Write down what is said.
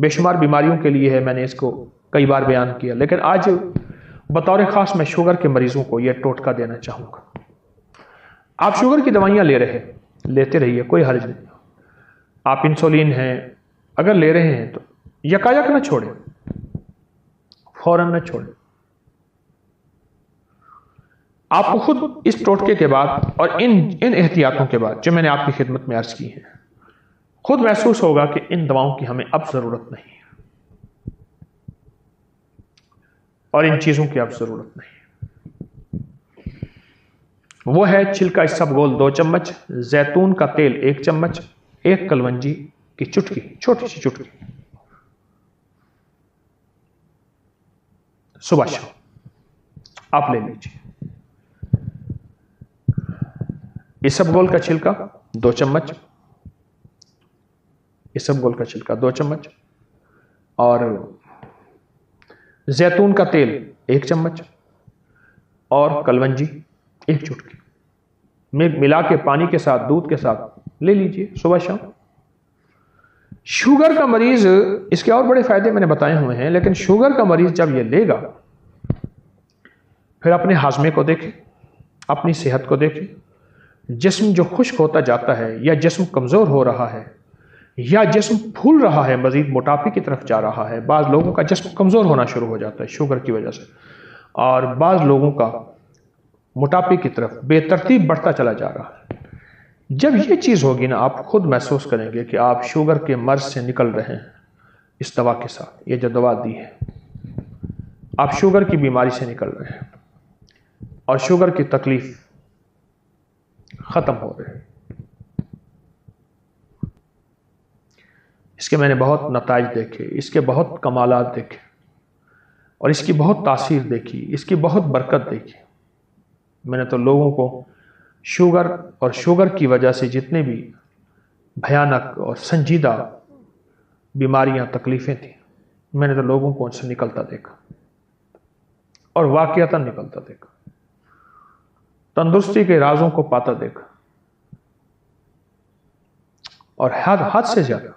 بے شمار بیماریوں کے لیے ہے، میں نے اس کو کئی بار بیان کیا، لیکن آج بطور خاص میں شوگر کے مریضوں کو یہ ٹوٹکا دینا چاہوں گا۔ آپ شوگر کی دوائیاں لیتے رہیے، کوئی حرج نہیں۔ آپ انسولین ہیں اگر لے رہے ہیں تو یکایک نہ چھوڑیں، فوراً نہ چھوڑیں۔ آپ کو خود اس ٹوٹکے کے بعد اور ان احتیاطوں کے بعد جو میں نے آپ کی خدمت میں عرض کی ہیں، خود محسوس ہوگا کہ ان دواؤں کی ہمیں اب ضرورت نہیں ہے اور ان چیزوں کی اب ضرورت نہیں۔ وہ ہے چھلکا اسبگول 2 چمچ، زیتون کا تیل 1 چمچ، 1 کلونجی کی چٹکی، چھوٹی سی چٹکی، صبح شام آپ لے لیجیے۔ اسبگول کا چھلکا 2 چمچ، اسبگول کا چھلکا 2 چمچ، اور زیتون کا تیل 1 چمچ، اور کلونجی 1 چٹکی ملا کے پانی کے ساتھ، دودھ کے ساتھ لے لیجئے صبح شام۔ شوگر کا مریض، اس کے اور بڑے فائدے میں نے بتائے ہوئے ہیں، لیکن شوگر کا مریض جب یہ لے گا پھر اپنے ہاضمے کو دیکھیں، اپنی صحت کو دیکھیں۔ جسم جو خشک ہوتا جاتا ہے یا جسم کمزور ہو رہا ہے یا جسم پھول رہا ہے، مزید موٹاپے کی طرف جا رہا ہے، بعض لوگوں کا جسم کمزور ہونا شروع ہو جاتا ہے شوگر کی وجہ سے، اور بعض لوگوں کا موٹاپے کی طرف بے ترتیب بڑھتا چلا جا رہا ہے۔ جب یہ چیز ہوگی نا، آپ خود محسوس کریں گے کہ آپ شوگر کے مرض سے نکل رہے ہیں اس دوا کے ساتھ۔ یہ جو دوا دی ہے، آپ شوگر کی بیماری سے نکل رہے ہیں اور شوگر کی تکلیف ختم ہو رہی ہے۔ اس کے میں نے بہت نتائج دیکھے، اس کے بہت کمالات دیکھے، اور اس کی بہت تاثیر دیکھی، اس کی بہت برکت دیکھی۔ میں نے تو لوگوں کو شوگر اور شوگر کی وجہ سے جتنے بھی بھیانک اور سنجیدہ بیماریاں، تکلیفیں تھیں، میں نے تو لوگوں کو ان سے نکلتا دیکھا، اور واقعتاً نکلتا دیکھا، تندرستی کے رازوں کو پاتا دیکھا، اور حد سے زیادہ